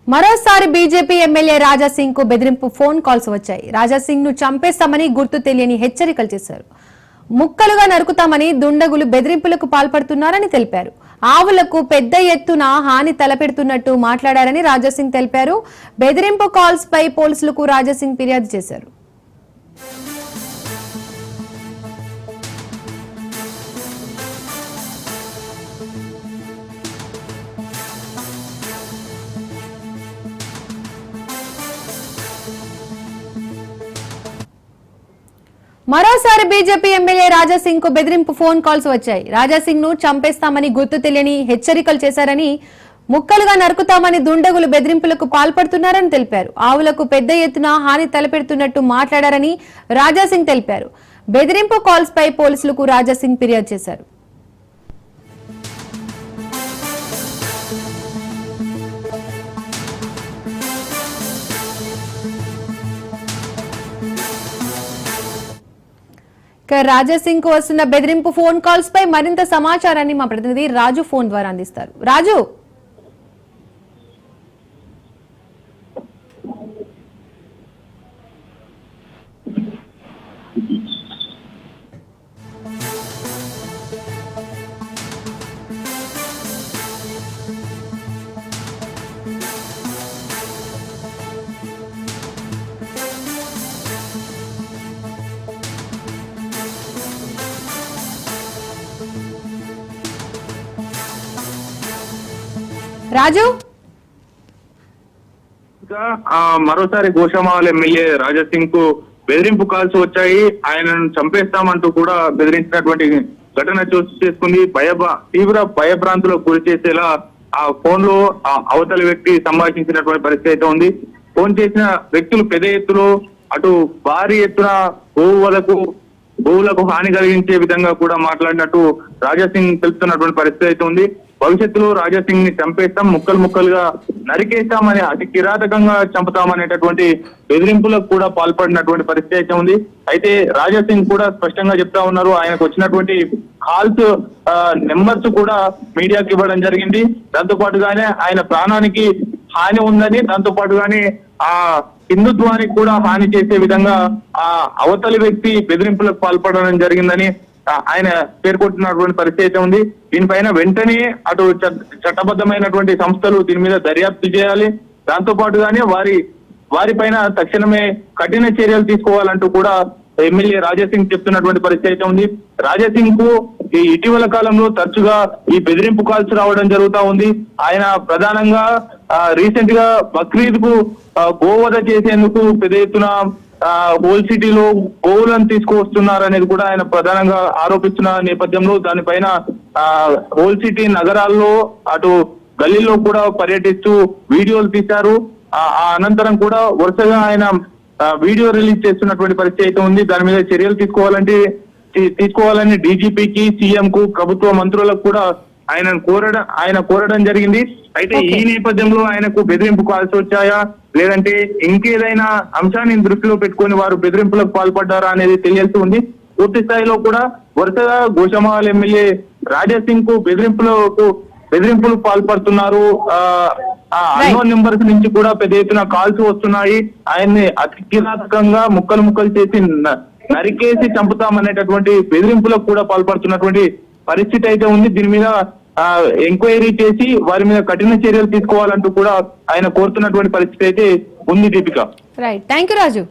మరోసారి BJP MLA Raja Singh కు బెదిరింపు ఫోన్ కాల్స్ వచ్చాయి. రాజాసింగ్ ను చంపేస్తామని గుర్తు తెలియని హెచ్చరికలు చేశారు. ముక్కలుగా నరుకుతామని దుండగులు బెదిరింపులకు పాల్పడుతున్నారని తెలిపారు. ఆవులకు పెద్ద ఎత్తున హాని తలపెడుతున్నట్టు మాట్లాడారని రాజాసింగ్ తెలిపారు. బెదిరింపు కాల్స్ పై పోలీసులకు రాజాసింగ్ ఫిర్యాదు చేశారు. మరోసారి బీజేపీ ఎమ్మెల్యే రాజాసింగ్ కు బెదిరింపు ఫోన్ కాల్స్ వచ్చాయి. రాజాసింగ్ ను చంపేస్తామని గుర్తు తెలియని హెచ్చరికలు చేశారని, ముక్కలుగా నరుకుతామని దుండగులు బెదిరింపులకు పాల్పడుతున్నారని తెలిపారు. ఆవులకు పెద్ద ఎత్తున హాని తలపెడుతున్నట్టు మాట్లాడారని రాజాసింగ్ తెలిపారు. బెదిరింపు కాల్స్ పై పోలీసులకు రాజాసింగ్ ఫిర్యాదు చేశారు. రాజాసింగ్ కు వస్తున్న బెదిరింపు ఫోన్ కాల్స్ పై మరింత సమాచారాన్ని మా ప్రతినిధి రాజు ఫోన్ ద్వారా అందిస్తారు. రాజు, రాజు మరోసారి గోషామహల్ ఎమ్మెల్యే రాజాసింగ్ కు బెదిరింపు కాల్స్ వచ్చాయి. ఆయనను చంపేస్తామంటూ కూడా బెదిరించినటువంటి ఘటన చోటు చేసుకుంది. తీవ్ర భయభ్రాంతులకు గురి చేసేలా ఆ ఫోన్ లో అవతలి వ్యక్తి సంభాషించినటువంటి పరిస్థితి అయితే ఉంది. ఫోన్ చేసిన వ్యక్తులు పెద్ద ఎత్తులో అటు భారీ ఎత్తున గోవులకు హాని కలిగించే విధంగా కూడా మాట్లాడినట్టు రాజాసింగ్ తెలుపుతున్నటువంటి పరిస్థితి అయితే ఉంది. భవిష్యత్తులో రాజాసింగ్ ని చంపేస్తాం, ముక్కలుగా నరికేస్తామని, అతి కిరాతకంగా చంపుతామనేటటువంటి బెదిరింపులకు కూడా పాల్పడినటువంటి పరిస్థితి అయితే ఉంది. అయితే రాజాసింగ్ కూడా స్పష్టంగా చెప్తా ఉన్నారు, ఆయనకు వచ్చినటువంటి కాల్స్ నెంబర్స్ కూడా మీడియాకి ఇవ్వడం జరిగింది. దాంతో పాటుగానే ఆయన ప్రాణానికి హాని ఉందని, దాంతో పాటుగానే ఆ హిందుత్వానికి కూడా హాని చేసే విధంగా ఆ అవతలి వ్యక్తి బెదిరింపులకు పాల్పడడం జరిగిందని ఆయన పేర్కొంటున్నటువంటి పరిస్థితి అయితే ఉంది. దీనిపైన వెంటనే అటు చట్టబద్ధమైనటువంటి సంస్థలు దీని మీద దర్యాప్తు చేయాలి. దాంతో పాటుగానే వారిపైన తక్షణమే కఠిన చర్యలు తీసుకోవాలంటూ కూడా ఎమ్మెల్యే రాజాసింగ్ చెప్తున్నటువంటి పరిస్థితి అయితే ఉంది. రాజాసింగ్ కు ఈ ఇటీవల కాలంలో తరచుగా ఈ బెదిరింపు కాల్స్ రావడం జరుగుతూ ఉంది. ఆయన ప్రధానంగా రీసెంట్ గా బక్రీద్ కు గోవధ చేసేందుకు పెద్ద ఎత్తున హోల్ సిటీలో గోవులను తీసుకువస్తున్నారు అనేది కూడా ఆయన ప్రధానంగా ఆరోపిస్తున్న నేపథ్యంలో దానిపైన హోల్ సిటీ నగరాల్లో అటు గల్లీలో కూడా పర్యటిస్తూ వీడియోలు తీశారు. ఆ అనంతరం కూడా వరుసగా ఆయన వీడియో రిలీజ్ చేస్తున్నటువంటి పరిస్థితి అయితే ఉంది. దాని మీద చర్యలు తీసుకోవాలని డీజీపీకి, సీఎం కు, ప్రభుత్వ మంత్రులకు కూడా ఆయన కోరడం జరిగింది. అయితే ఈ నేపథ్యంలో ఆయనకు బెదిరింపు కాల్స్ వచ్చాయా, లేదంటే ఇంకేదైనా అంశాన్ని దృష్టిలో పెట్టుకుని వారు బెదిరింపులకు పాల్పడ్డారా అనేది తెలియాల్సి ఉంది. పూర్తి స్థాయిలో కూడా వరుసగా గోషామహల్ ఎమ్మెల్యే రాజాసింగ్ కు బెదిరింపులు పాల్పడుతున్నారు. అన్నోన్ నెంబర్స్ నుంచి కూడా పెద్ద ఎత్తున కాల్స్ వస్తున్నాయి. ఆయన్ని అతి కిరాతకంగా ముక్కలు చేసి నరికేసి చంపుతామనేటటువంటి బెదిరింపులకు కూడా పాల్పడుతున్నటువంటి పరిస్థితి అయితే ఉంది. దీని మీద ఎంక్వైరీ చేసి వారి మీద కఠిన చర్యలు తీసుకోవాలంటూ కూడా ఆయన కోరుతున్నటువంటి పరిస్థితి అయితే ఉంది. Deepika, right, thank you Raju.